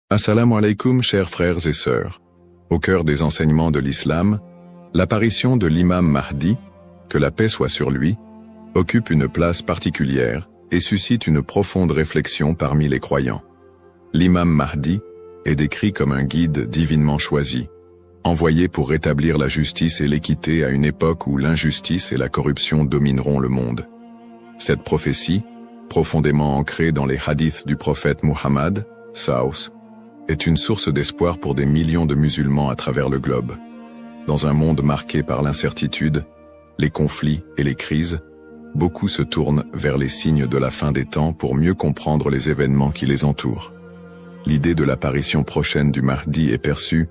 Assalamu alaikum, chers frères et sœurs. Au cœur des enseignements de l'islam, l'apparition de l'imam Mahdi, que la paix soit sur lui, occupe une place particulière et suscite une profonde réflexion parmi les croyants. L'imam Mahdi est décrit comme un guide divinement choisi, envoyé pour rétablir la justice et l'équité à une époque où l'injustice et la corruption domineront le monde. Cette prophétie, profondément ancrée dans les hadiths du prophète Muhammad, Saus, est une source d'espoir pour des millions de musulmans à travers le globe. Dans un monde marqué par l'incertitude, les conflits et les crises, beaucoup se tournent vers les signes de la fin des temps pour mieux comprendre les événements qui les entourent. L'idée de l'apparition prochaine du Mahdi est perçue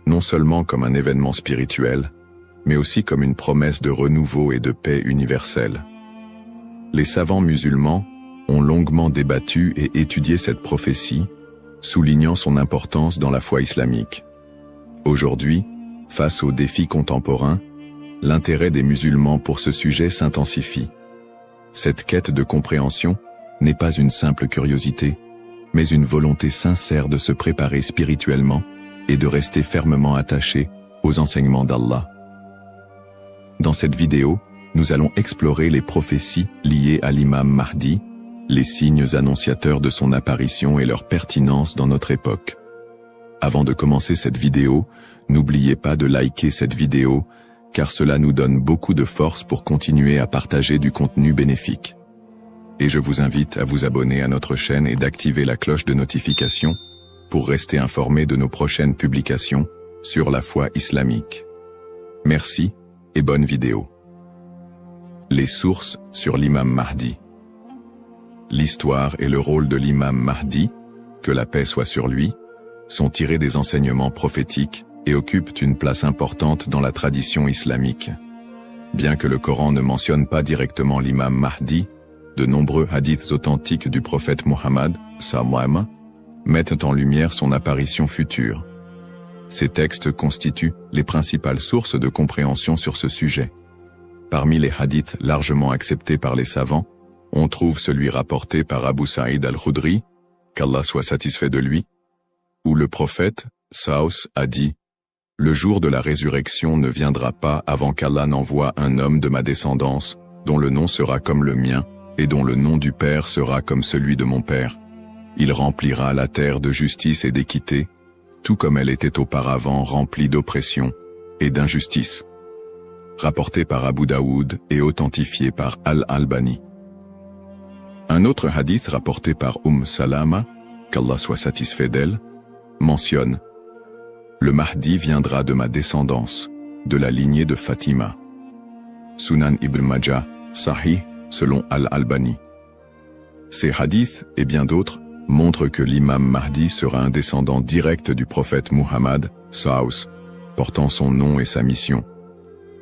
non seulement comme un événement spirituel, mais aussi comme une promesse de renouveau et de paix universelle. Les savants musulmans ont longuement débattu et étudié cette prophétie, soulignant son importance dans la foi islamique. Aujourd'hui, face aux défis contemporains, l'intérêt des musulmans pour ce sujet s'intensifie. Cette quête de compréhension n'est pas une simple curiosité, mais une volonté sincère de se préparer spirituellement et de rester fermement attaché aux enseignements d'Allah. Dans cette vidéo, nous allons explorer les prophéties liées à l'imam Mahdi, les signes annonciateurs de son apparition et leur pertinence dans notre époque. Avant de commencer cette vidéo, n'oubliez pas de liker cette vidéo, car cela nous donne beaucoup de force pour continuer à partager du contenu bénéfique. Et je vous invite à vous abonner à notre chaîne et d'activer la cloche de notification pour rester informé de nos prochaines publications sur la foi islamique. Merci et bonne vidéo. Les sources sur l'imam Mahdi. L'histoire et le rôle de l'imam Mahdi, que la paix soit sur lui, sont tirés des enseignements prophétiques et occupent une place importante dans la tradition islamique. Bien que le Coran ne mentionne pas directement l'imam Mahdi, de nombreux hadiths authentiques du prophète Muhammad, sallam, mettent en lumière son apparition future. Ces textes constituent les principales sources de compréhension sur ce sujet. Parmi les hadiths largement acceptés par les savants, on trouve celui rapporté par Abu Saïd al-Khudri, qu'Allah soit satisfait de lui, où le prophète, Saus, a dit « Le jour de la résurrection ne viendra pas avant qu'Allah n'envoie un homme de ma descendance, dont le nom sera comme le mien, et dont le nom du Père sera comme celui de mon Père. Il remplira la terre de justice et d'équité, tout comme elle était auparavant remplie d'oppression et d'injustice. » Rapporté par Abu Daoud et authentifié par Al-Albani. Un autre hadith rapporté par Salama, qu'Allah soit satisfait d'elle, mentionne « Le Mahdi viendra de ma descendance, de la lignée de Fatima. » Sunan Ibn Majah, Sahih, selon Al-Albani. Ces hadiths, et bien d'autres, montrent que l'imam Mahdi sera un descendant direct du prophète Muhammad, Saus, portant son nom et sa mission.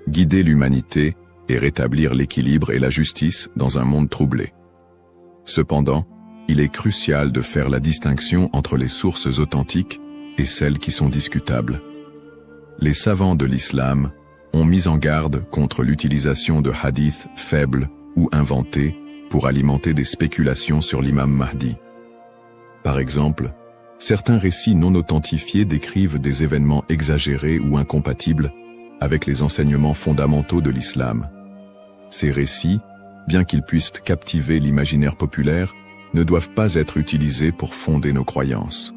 Guider l'humanité et rétablir l'équilibre et la justice dans un monde troublé. Cependant, il est crucial de faire la distinction entre les sources authentiques et celles qui sont discutables. Les savants de l'islam ont mis en garde contre l'utilisation de hadiths faibles ou inventés pour alimenter des spéculations sur l'imam Mahdi. Par exemple, certains récits non authentifiés décrivent des événements exagérés ou incompatibles avec les enseignements fondamentaux de l'islam. Ces récits, bien qu'ils puissent captiver l'imaginaire populaire, ne doivent pas être utilisés pour fonder nos croyances.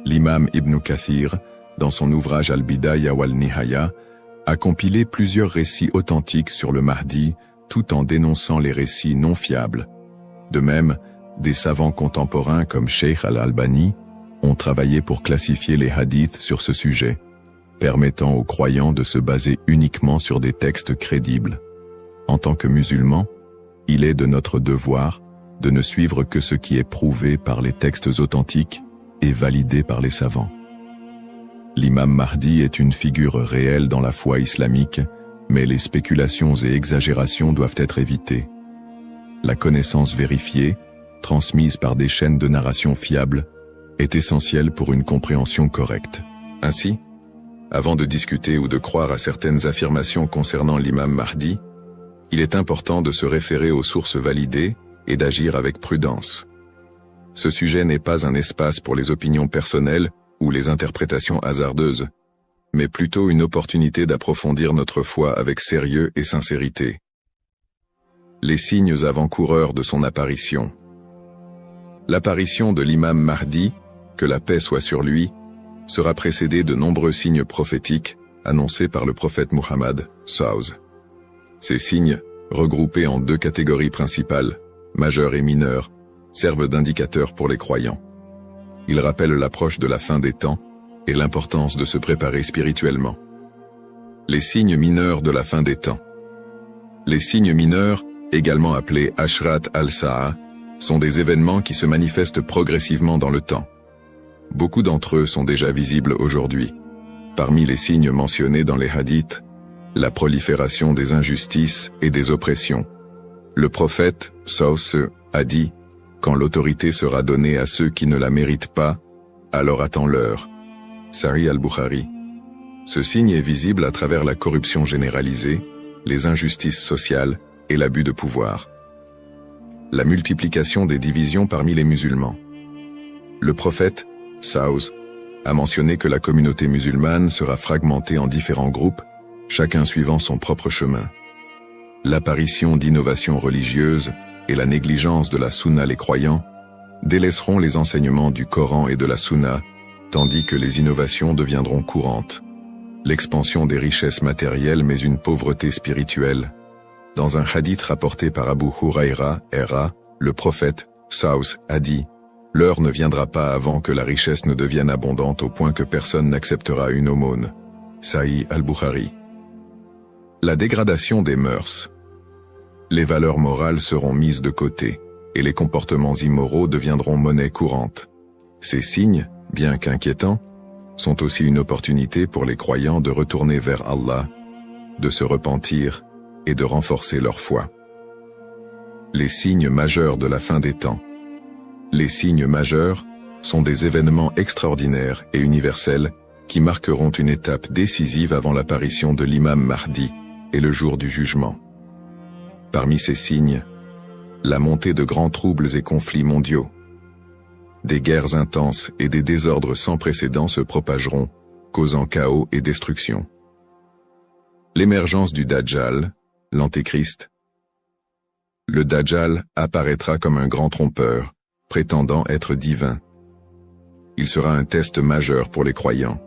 L'imam Ibn Kathir, dans son ouvrage Al-Bidaya wal-Nihaya, a compilé plusieurs récits authentiques sur le Mahdi, tout en dénonçant les récits non fiables. De même, des savants contemporains comme Sheikh Al-Albani ont travaillé pour classifier les hadiths sur ce sujet, permettant aux croyants de se baser uniquement sur des textes crédibles. En tant que musulmans, il est de notre devoir de ne suivre que ce qui est prouvé par les textes authentiques et validé par les savants. L'imam Mahdi est une figure réelle dans la foi islamique, mais les spéculations et exagérations doivent être évitées. La connaissance vérifiée, transmise par des chaînes de narration fiables, est essentielle pour une compréhension correcte. Ainsi, avant de discuter ou de croire à certaines affirmations concernant l'imam Mahdi, il est important de se référer aux sources validées et d'agir avec prudence. ce sujet n'est pas un espace pour les opinions personnelles ou les interprétations hasardeuses, mais plutôt une opportunité d'approfondir notre foi avec sérieux et sincérité. Les signes avant-coureurs de son apparition. L'apparition de l'imam Mahdi, que la paix soit sur lui, sera précédée de nombreux signes prophétiques annoncés par le prophète Muhammad, SAW. Ces signes, regroupés en deux catégories principales, majeurs et mineurs, servent d'indicateurs pour les croyants. Ils rappellent l'approche de la fin des temps et l'importance de se préparer spirituellement. Les signes mineurs de la fin des temps. Les signes mineurs, également appelés Ashrat al-Sa'a, sont des événements qui se manifestent progressivement dans le temps. Beaucoup d'entre eux sont déjà visibles aujourd'hui. Parmi les signes mentionnés dans les hadiths, la prolifération des injustices et des oppressions. Le prophète, SAW, a dit « Quand l'autorité sera donnée à ceux qui ne la méritent pas, alors attends-leur » Sahih al-Bukhari. Ce signe est visible à travers la corruption généralisée, les injustices sociales et l'abus de pouvoir. La multiplication des divisions parmi les musulmans. Le prophète, SAW, a mentionné que la communauté musulmane sera fragmentée en différents groupes, chacun suivant son propre chemin. L'apparition d'innovations religieuses et la négligence de la sunna les croyants délaisseront les enseignements du Coran et de la sunna, tandis que les innovations deviendront courantes. L'expansion des richesses matérielles mais une pauvreté spirituelle. Dans un hadith rapporté par Abu Huraira, le prophète, SAW, a dit « L'heure ne viendra pas avant que la richesse ne devienne abondante au point que personne n'acceptera une aumône. » Sahih al-Bukhari. La dégradation des mœurs. Les valeurs morales seront mises de côté, et les comportements immoraux deviendront monnaie courante. Ces signes, bien qu'inquiétants, sont aussi une opportunité pour les croyants de retourner vers Allah, de se repentir et de renforcer leur foi. Les signes majeurs de la fin des temps. Les signes majeurs sont des événements extraordinaires et universels qui marqueront une étape décisive avant l'apparition de l'imam Mahdi et le jour du jugement. Parmi ces signes, la montée de grands troubles et conflits mondiaux. Des guerres intenses et des désordres sans précédent se propageront, causant chaos et destruction. L'émergence du Dajjal, l'Antéchrist. Le Dajjal apparaîtra comme un grand trompeur, prétendant être divin. Il sera un test majeur pour les croyants.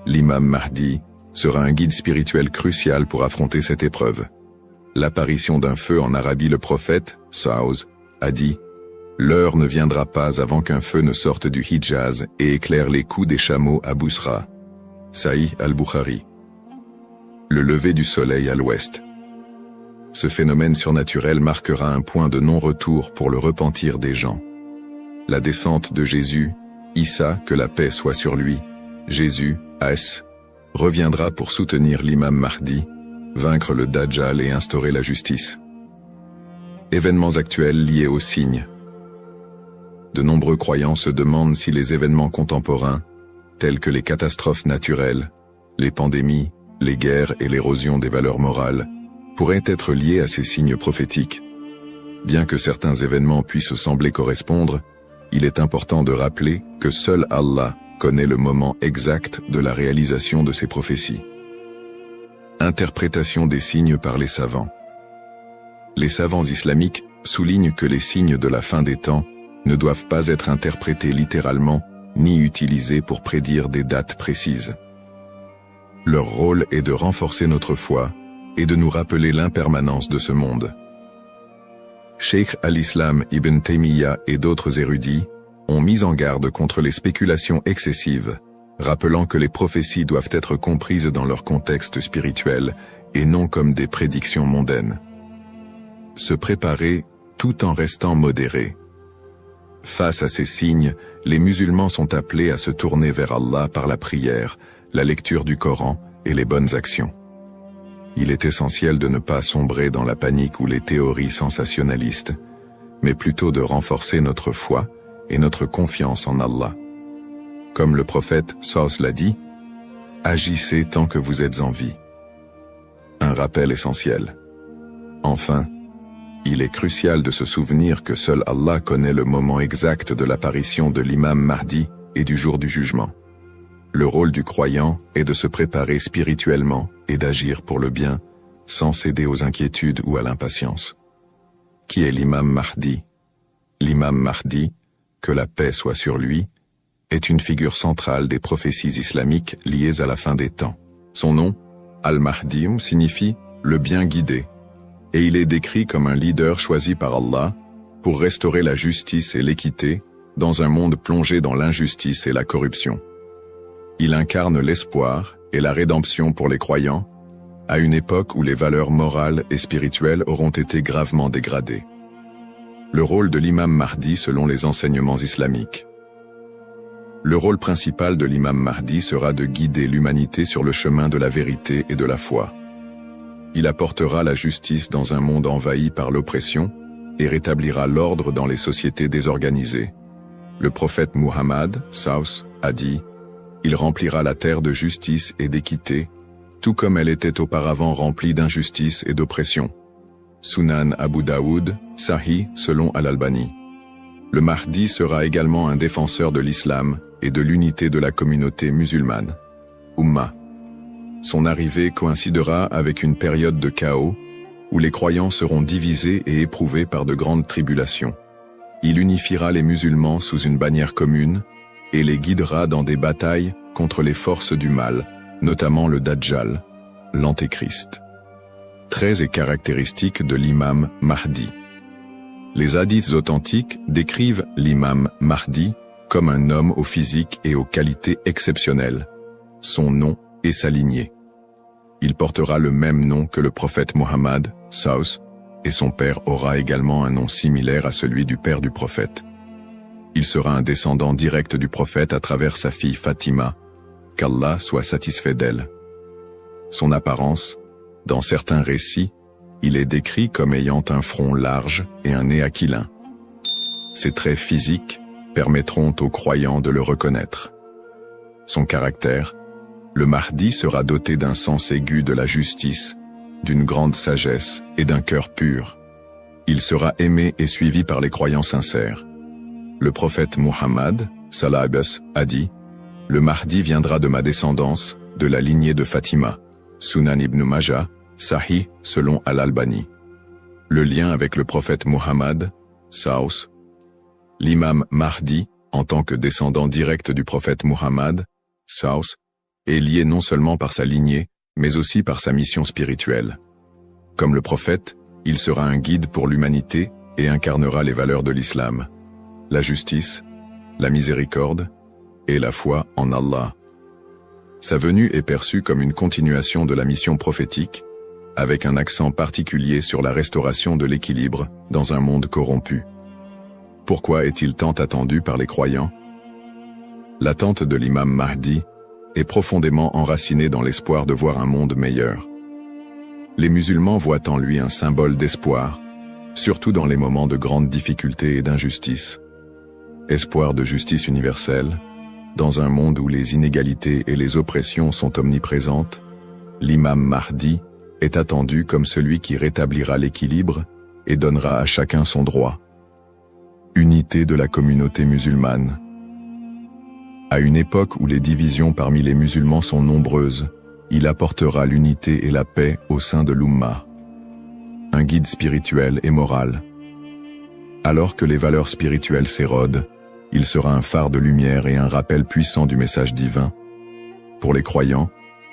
L'imam Mahdi sera un guide spirituel crucial pour affronter cette épreuve. L'apparition d'un feu en Arabie. Le prophète, SAW, a dit « L'heure ne viendra pas avant qu'un feu ne sorte du Hijaz et éclaire les coups des chameaux à Bousra. » Sahih al-Bukhari. Le lever du soleil à l'ouest. Ce phénomène surnaturel marquera un point de non-retour pour le repentir des gens. La descente de Jésus, Issa, que la paix soit sur lui, Jésus, As, reviendra pour soutenir l'imam Mahdi, vaincre le Dajjal et instaurer la justice. Événements actuels liés aux signes. De nombreux croyants se demandent si les événements contemporains, tels que les catastrophes naturelles, les pandémies, les guerres et l'érosion des valeurs morales, pourraient être liés à ces signes prophétiques. Bien que certains événements puissent sembler correspondre, il est important de rappeler que seul Allah connaît le moment exact de la réalisation de ces prophéties. Interprétation des signes par les savants. Les savants islamiques soulignent que les signes de la fin des temps ne doivent pas être interprétés littéralement ni utilisés pour prédire des dates précises. Leur rôle est de renforcer notre foi et de nous rappeler l'impermanence de ce monde. Cheikh al-Islam Ibn Taymiyyah et d'autres érudits ont mis en garde contre les spéculations excessives, rappelant que les prophéties doivent être comprises dans leur contexte spirituel et non comme des prédictions mondaines. Se préparer tout en restant modéré. Face à ces signes, les musulmans sont appelés à se tourner vers Allah par la prière, la lecture du Coran et les bonnes actions. Il est essentiel de ne pas sombrer dans la panique ou les théories sensationnalistes, mais plutôt de renforcer notre foi et notre confiance en Allah. Comme le prophète SAW l'a dit, « Agissez tant que vous êtes en vie ». Un rappel essentiel. Enfin, Il est crucial de se souvenir que seul Allah connaît le moment exact de l'apparition de l'imam Mahdi et du jour du jugement. Le rôle du croyant est de se préparer spirituellement et d'agir pour le bien, sans céder aux inquiétudes ou à l'impatience. Qui est l'imam Mahdi? L'imam Mahdi, que la paix soit sur lui, est une figure centrale des prophéties islamiques liées à la fin des temps. Son nom, Al-Mahdi, signifie « le bien guidé », et il est décrit comme un leader choisi par Allah pour restaurer la justice et l'équité dans un monde plongé dans l'injustice et la corruption. Il incarne l'espoir et la rédemption pour les croyants, à une époque où les valeurs morales et spirituelles auront été gravement dégradées. Le rôle de l'imam Mahdi selon les enseignements islamiques. Le rôle principal de l'imam Mahdi sera de guider l'humanité sur le chemin de la vérité et de la foi. Il apportera la justice dans un monde envahi par l'oppression et rétablira l'ordre dans les sociétés désorganisées. Le prophète Muhammad, Saus, a dit « Il remplira la terre de justice et d'équité, tout comme elle était auparavant remplie d'injustice et d'oppression. » Sunan Abu Daoud, Sahih selon Al-Albani. Le Mahdi sera également un défenseur de l'islam et de l'unité de la communauté musulmane. Ummah. Son arrivée coïncidera avec une période de chaos où les croyants seront divisés et éprouvés par de grandes tribulations. Il unifiera les musulmans sous une bannière commune et les guidera dans des batailles contre les forces du mal, notamment le Dajjal, l'Antéchrist. Traits et caractéristiques de l'imam Mahdi. Les hadiths authentiques décrivent l'imam Mahdi comme un homme au physique et aux qualités exceptionnelles. Son nom et sa lignée. Il portera le même nom que le prophète Muhammad, Saus, et son père aura également un nom similaire à celui du père du prophète. Il sera un descendant direct du prophète à travers sa fille Fatima, qu'Allah soit satisfait d'elle. Son apparence, dans certains récits, il est décrit comme ayant un front large et un nez aquilin. Ses traits physiques permettront aux croyants de le reconnaître. Son caractère, le Mahdi sera doté d'un sens aigu de la justice, d'une grande sagesse et d'un cœur pur. Il sera aimé et suivi par les croyants sincères. Le prophète Muhammad, sallallahu alayhi wa sallam, a dit « Le Mahdi viendra de ma descendance, de la lignée de Fatima. » Sunan ibn Majah, Sahih selon Al-Albani. Le lien avec le prophète Muhammad, Saus. L'imam Mahdi, en tant que descendant direct du prophète Muhammad, Saus, est lié non seulement par sa lignée, mais aussi par sa mission spirituelle. Comme le prophète, il sera un guide pour l'humanité et incarnera les valeurs de l'islam, la justice, la miséricorde et la foi en Allah. Sa venue est perçue comme une continuation de la mission prophétique, avec un accent particulier sur la restauration de l'équilibre dans un monde corrompu. Pourquoi est-il tant attendu par les croyants? L'attente de l'imam Mahdi est profondément enracinée dans l'espoir de voir un monde meilleur. Les musulmans voient en lui un symbole d'espoir, surtout dans les moments de grandes difficultés et d'injustice. Espoir de justice universelle, dans un monde où les inégalités et les oppressions sont omniprésentes, l'imam Mahdi est attendu comme celui qui rétablira l'équilibre et donnera à chacun son droit. Unité de la communauté musulmane. À une époque où les divisions parmi les musulmans sont nombreuses, il apportera l'unité et la paix au sein de l'Ummah. Un guide spirituel et moral. Alors que les valeurs spirituelles s'érodent, il sera un phare de lumière et un rappel puissant du message divin. Pour les croyants,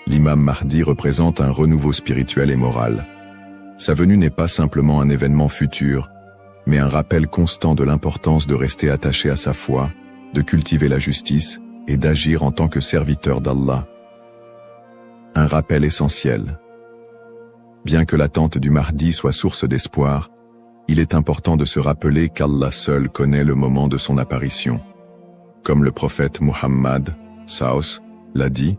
l'imam Mahdi représente un renouveau spirituel et moral. Sa venue n'est pas simplement un événement futur, mais un rappel constant de l'importance de rester attaché à sa foi, de cultiver la justice et d'agir en tant que serviteur d'Allah. Un rappel essentiel. Bien que l'attente du Mahdi soit source d'espoir, il est important de se rappeler qu'Allah seul connaît le moment de son apparition. Comme le prophète Muhammad, Saus, l'a dit,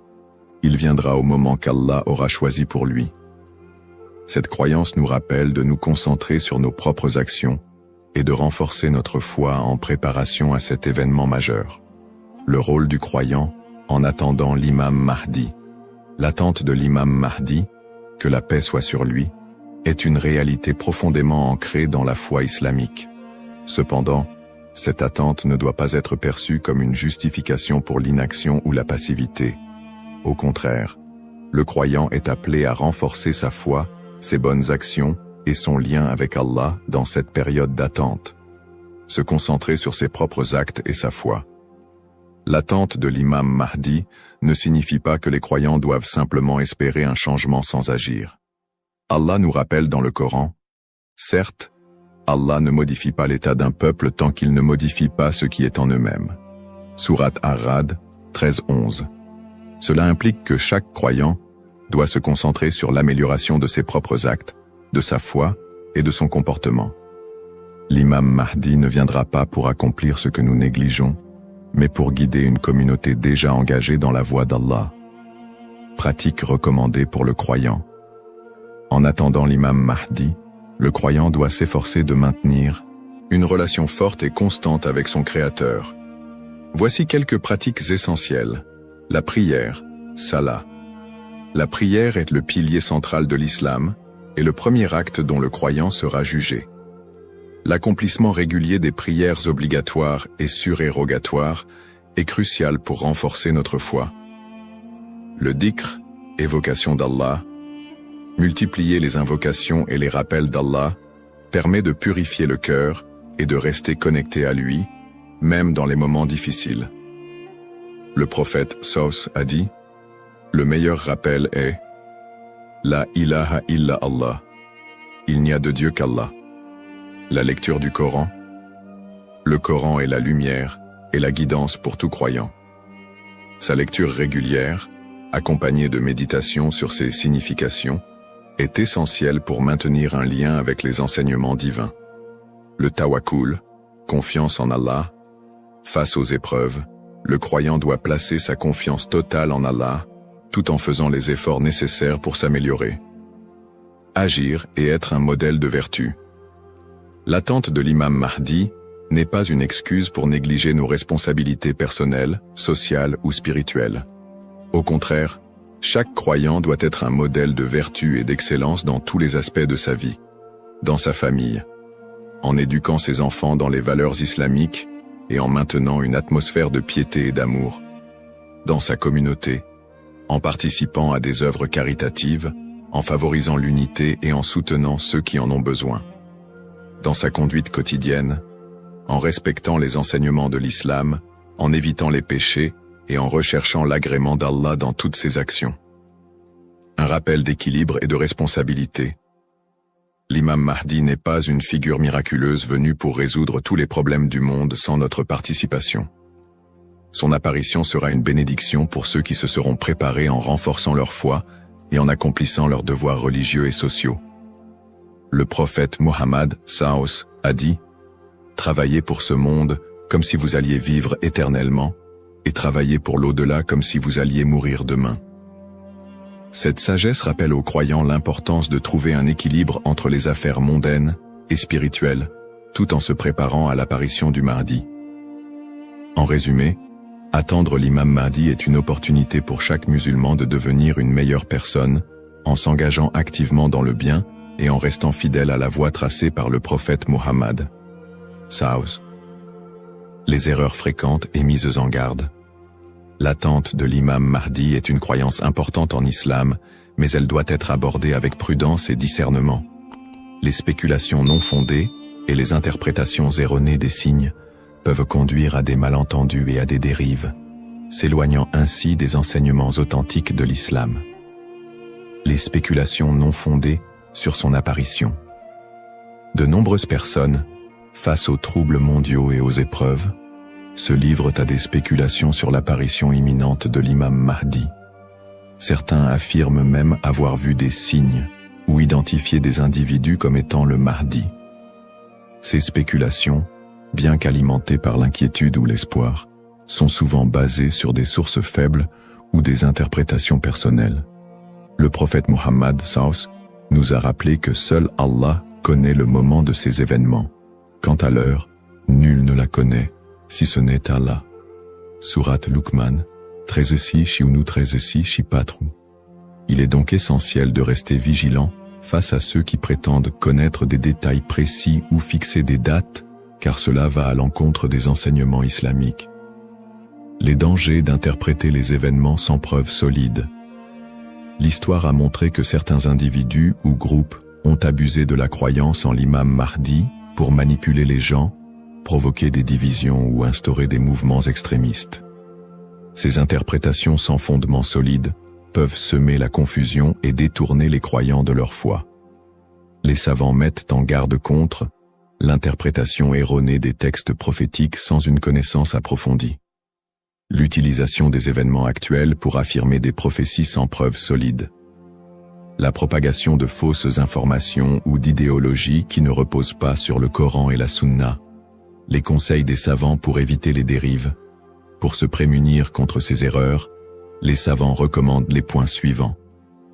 il viendra au moment qu'Allah aura choisi pour lui. Cette croyance nous rappelle de nous concentrer sur nos propres actions et de renforcer notre foi en préparation à cet événement majeur. Le rôle du croyant en attendant l'imam Mahdi. L'attente de l'imam Mahdi, que la paix soit sur lui, est une réalité profondément ancrée dans la foi islamique. Cependant, cette attente ne doit pas être perçue comme une justification pour l'inaction ou la passivité. Au contraire, le croyant est appelé à renforcer sa foi, ses bonnes actions et son lien avec Allah dans cette période d'attente. Se concentrer sur ses propres actes et sa foi. L'attente de l'imam Mahdi ne signifie pas que les croyants doivent simplement espérer un changement sans agir. Allah nous rappelle dans le Coran, « Certes, Allah ne modifie pas l'état d'un peuple tant qu'il ne modifie pas ce qui est en eux-mêmes. » Sourate Ar-Ra'd 13-11. Cela implique que chaque croyant doit se concentrer sur l'amélioration de ses propres actes, de sa foi et de son comportement. L'imam Mahdi ne viendra pas pour accomplir ce que nous négligeons, mais pour guider une communauté déjà engagée dans la voie d'Allah. Pratique recommandée pour le croyant. En attendant l'imam Mahdi, le croyant doit s'efforcer de maintenir une relation forte et constante avec son Créateur. Voici quelques pratiques essentielles. La prière, salah. La prière est le pilier central de l'islam et le premier acte dont le croyant sera jugé. L'accomplissement régulier des prières obligatoires et surérogatoires est crucial pour renforcer notre foi. Le dhikr, évocation d'Allah, multiplier les invocations et les rappels d'Allah, permet de purifier le cœur et de rester connecté à lui, même dans les moments difficiles. Le prophète Saus a dit, « Le meilleur rappel est « La ilaha illa Allah » Il n'y a de Dieu qu'Allah. La lecture du Coran. Le Coran est la lumière et la guidance pour tout croyant. Sa lecture régulière, accompagnée de méditation sur ses significations, est essentielle pour maintenir un lien avec les enseignements divins. Le tawakkul, confiance en Allah. Face aux épreuves, le croyant doit placer sa confiance totale en Allah, tout en faisant les efforts nécessaires pour s'améliorer. Agir et être un modèle de vertu. L'attente de l'imam Mahdi n'est pas une excuse pour négliger nos responsabilités personnelles, sociales ou spirituelles. Au contraire, chaque croyant doit être un modèle de vertu et d'excellence dans tous les aspects de sa vie. Dans sa famille, en éduquant ses enfants dans les valeurs islamiques et en maintenant une atmosphère de piété et d'amour. Dans sa communauté, en participant à des œuvres caritatives, en favorisant l'unité et en soutenant ceux qui en ont besoin. Dans sa conduite quotidienne, en respectant les enseignements de l'islam, en évitant les péchés et en recherchant l'agrément d'Allah dans toutes ses actions. Un rappel d'équilibre et de responsabilité. L'imam Mahdi n'est pas une figure miraculeuse venue pour résoudre tous les problèmes du monde sans notre participation. Son apparition sera une bénédiction pour ceux qui se seront préparés en renforçant leur foi et en accomplissant leurs devoirs religieux et sociaux. Le prophète Mohammed Saus a dit « Travaillez pour ce monde comme si vous alliez vivre éternellement, et travaillez pour l'au-delà comme si vous alliez mourir demain. » Cette sagesse rappelle aux croyants l'importance de trouver un équilibre entre les affaires mondaines et spirituelles, tout en se préparant à l'apparition du Mahdi. En résumé, attendre l'imam Mahdi est une opportunité pour chaque musulman de devenir une meilleure personne, en s'engageant activement dans le bien et en restant fidèle à la voie tracée par le prophète Mohammed. Saus. Les erreurs fréquentes et mises en garde. L'attente de l'imam Mahdi est une croyance importante en islam, mais elle doit être abordée avec prudence et discernement. Les spéculations non fondées et les interprétations erronées des signes peuvent conduire à des malentendus et à des dérives, s'éloignant ainsi des enseignements authentiques de l'islam. Les spéculations non fondées sur son apparition. De nombreuses personnes, face aux troubles mondiaux et aux épreuves, se livrent à des spéculations sur l'apparition imminente de l'imam Mahdi. Certains affirment même avoir vu des signes ou identifié des individus comme étant le Mahdi. Ces spéculations, bien qu'alimentées par l'inquiétude ou l'espoir, sont souvent basées sur des sources faibles ou des interprétations personnelles. Le prophète Mohammed Saus nous a rappelé que seul Allah connaît le moment de ces événements. Quant à l'heure, nul ne la connaît, si ce n'est Allah. Sourate Luqman, 13 13 4. Il est donc essentiel de rester vigilant face à ceux qui prétendent connaître des détails précis ou fixer des dates, car cela va à l'encontre des enseignements islamiques. Les dangers d'interpréter les événements sans preuves solides. L'histoire a montré que certains individus ou groupes ont abusé de la croyance en l'imam Mahdi pour manipuler les gens, provoquer des divisions ou instaurer des mouvements extrémistes. Ces interprétations sans fondement solide peuvent semer la confusion et détourner les croyants de leur foi. Les savants mettent en garde contre l'interprétation erronée des textes prophétiques sans une connaissance approfondie. L'utilisation des événements actuels pour affirmer des prophéties sans preuves solides. La propagation de fausses informations ou d'idéologies qui ne reposent pas sur le Coran et la Sunna. Les conseils des savants pour éviter les dérives. Pour se prémunir contre ces erreurs, les savants recommandent les points suivants.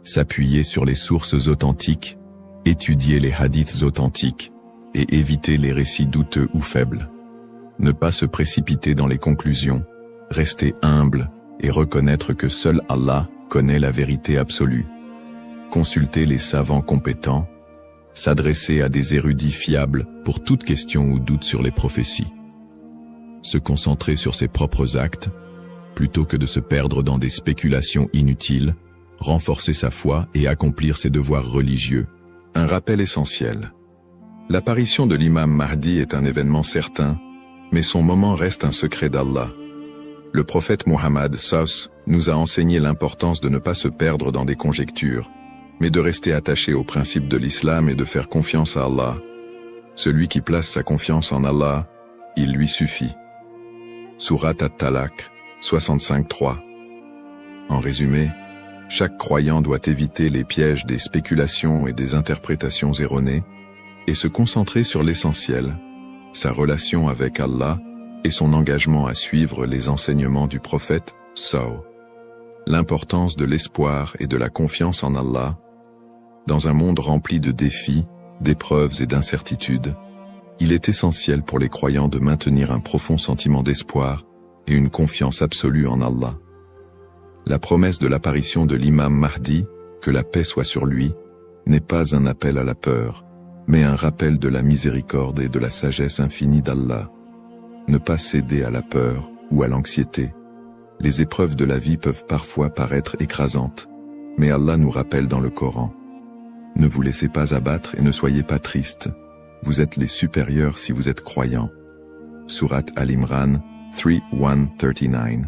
S'appuyer sur les sources authentiques, étudier les hadiths authentiques, et éviter les récits douteux ou faibles. Ne pas se précipiter dans les conclusions, rester humble et reconnaître que seul Allah connaît la vérité absolue. Consulter les savants compétents, s'adresser à des érudits fiables pour toute question ou doute sur les prophéties. Se concentrer sur ses propres actes, plutôt que de se perdre dans des spéculations inutiles, renforcer sa foi et accomplir ses devoirs religieux. Un rappel essentiel. L'apparition de l'imam Mahdi est un événement certain, mais son moment reste un secret d'Allah. Le prophète Muhammad SAW nous a enseigné l'importance de ne pas se perdre dans des conjectures, mais de rester attaché aux principes de l'islam et de faire confiance à Allah. Celui qui place sa confiance en Allah, il lui suffit. Surat At-Talaq, 65-3. En résumé, chaque croyant doit éviter les pièges des spéculations et des interprétations erronées et se concentrer sur l'essentiel, sa relation avec Allah et son engagement à suivre les enseignements du prophète SAW. L'importance de l'espoir et de la confiance en Allah. Dans un monde rempli de défis, d'épreuves et d'incertitudes, il est essentiel pour les croyants de maintenir un profond sentiment d'espoir et une confiance absolue en Allah. La promesse de l'apparition de l'imam Mahdi, que la paix soit sur lui, n'est pas un appel à la peur, mais un rappel de la miséricorde et de la sagesse infinie d'Allah. Ne pas céder à la peur ou à l'anxiété. Les épreuves de la vie peuvent parfois paraître écrasantes, mais Allah nous rappelle dans le Coran. Ne vous laissez pas abattre et ne soyez pas tristes. Vous êtes les supérieurs si vous êtes croyants. Surat Al-Imran 3:139.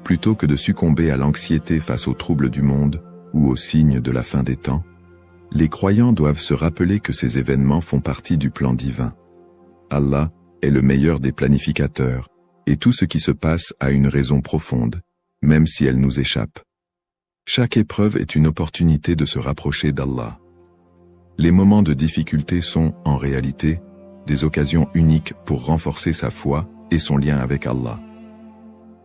Plutôt que de succomber à l'anxiété face aux troubles du monde ou aux signes de la fin des temps, les croyants doivent se rappeler que ces événements font partie du plan divin. Allah est le meilleur des planificateurs, et tout ce qui se passe a une raison profonde, même si elle nous échappe. Chaque épreuve est une opportunité de se rapprocher d'Allah. Les moments de difficulté sont, en réalité, des occasions uniques pour renforcer sa foi et son lien avec Allah.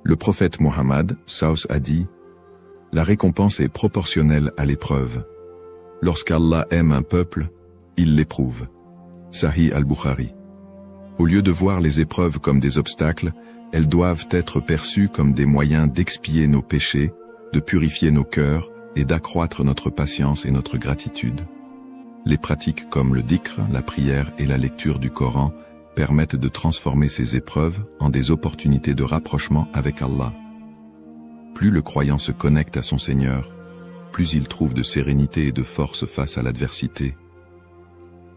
Le prophète Muhammad SAW a dit « La récompense est proportionnelle à l'épreuve. Lorsqu'Allah aime un peuple, il l'éprouve. » Sahih al-Bukhari. Au lieu de voir les épreuves comme des obstacles, elles doivent être perçues comme des moyens d'expier nos péchés, de purifier nos cœurs et d'accroître notre patience et notre gratitude. Les pratiques comme le dhikr, la prière et la lecture du Coran permettent de transformer ces épreuves en des opportunités de rapprochement avec Allah. Plus le croyant se connecte à son Seigneur, plus il trouve de sérénité et de force face à l'adversité.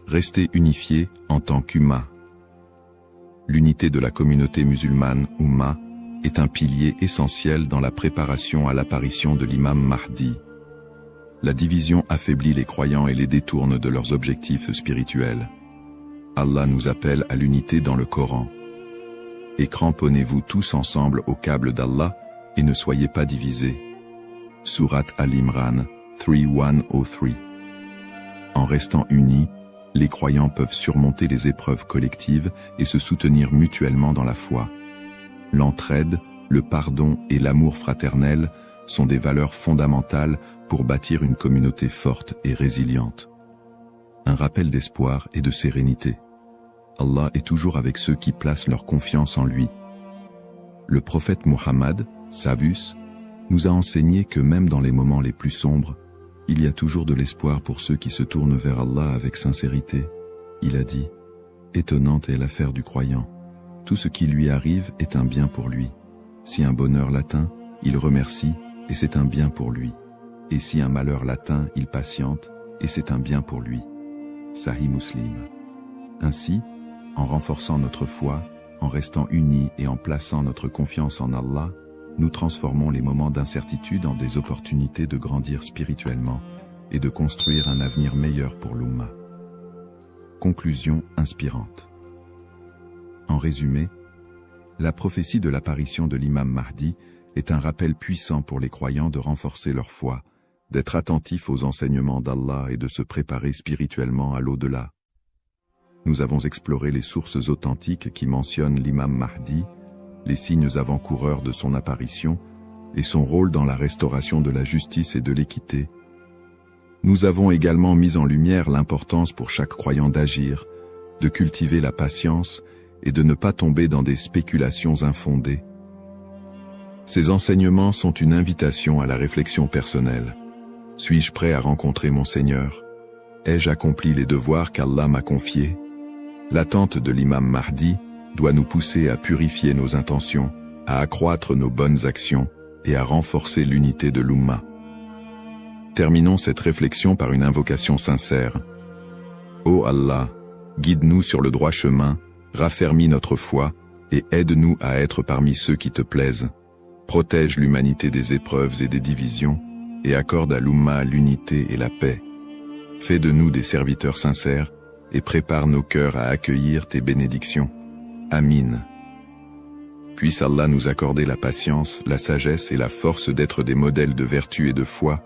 Rester unifié en tant qu'Ummah. L'unité de la communauté musulmane, Ummah, est un pilier essentiel dans la préparation à l'apparition de l'imam Mahdi. La division affaiblit les croyants et les détourne de leurs objectifs spirituels. Allah nous appelle à l'unité dans le Coran. Et cramponnez-vous tous ensemble au câble d'Allah et ne soyez pas divisés. Surat Al-Imran 3:103. En restant unis, les croyants peuvent surmonter les épreuves collectives et se soutenir mutuellement dans la foi. L'entraide, le pardon et l'amour fraternel sont des valeurs fondamentales pour bâtir une communauté forte et résiliente. Un rappel d'espoir et de sérénité. Allah est toujours avec ceux qui placent leur confiance en lui. Le prophète Muhammad, Savus, nous a enseigné que même dans les moments les plus sombres, Il y a toujours de l'espoir pour ceux qui se tournent vers Allah avec sincérité. Il a dit, étonnante est l'affaire du croyant. Tout ce qui lui arrive est un bien pour lui. Si un bonheur l'atteint, il remercie, et c'est un bien pour lui. Et si un malheur l'atteint, il patiente, et c'est un bien pour lui. Sahih Muslim. Ainsi, en renforçant notre foi, en restant unis et en plaçant notre confiance en Allah, nous transformons les moments d'incertitude en des opportunités de grandir spirituellement et de construire un avenir meilleur pour l'Ummah. Conclusion inspirante. En résumé, la prophétie de l'apparition de l'imam Mahdi est un rappel puissant pour les croyants de renforcer leur foi, d'être attentifs aux enseignements d'Allah et de se préparer spirituellement à l'au-delà. Nous avons exploré les sources authentiques qui mentionnent l'imam Mahdi, les signes avant-coureurs de son apparition et son rôle dans la restauration de la justice et de l'équité. Nous avons également mis en lumière l'importance pour chaque croyant d'agir, de cultiver la patience et de ne pas tomber dans des spéculations infondées. Ces enseignements sont une invitation à la réflexion personnelle. Suis-je prêt à rencontrer mon Seigneur? Ai-je accompli les devoirs qu'Allah m'a confiés? L'attente de l'imam Mahdi doit nous pousser à purifier nos intentions, à accroître nos bonnes actions et à renforcer l'unité de l'Ummah. Terminons cette réflexion par une invocation sincère. Ô Allah, guide-nous sur le droit chemin, raffermis notre foi et aide-nous à être parmi ceux qui te plaisent. Protège l'humanité des épreuves et des divisions et accorde à l'Ummah l'unité et la paix. Fais de nous des serviteurs sincères et prépare nos cœurs à accueillir tes bénédictions. Amin. Puisse Allah nous accorder la patience, la sagesse et la force d'être des modèles de vertu et de foi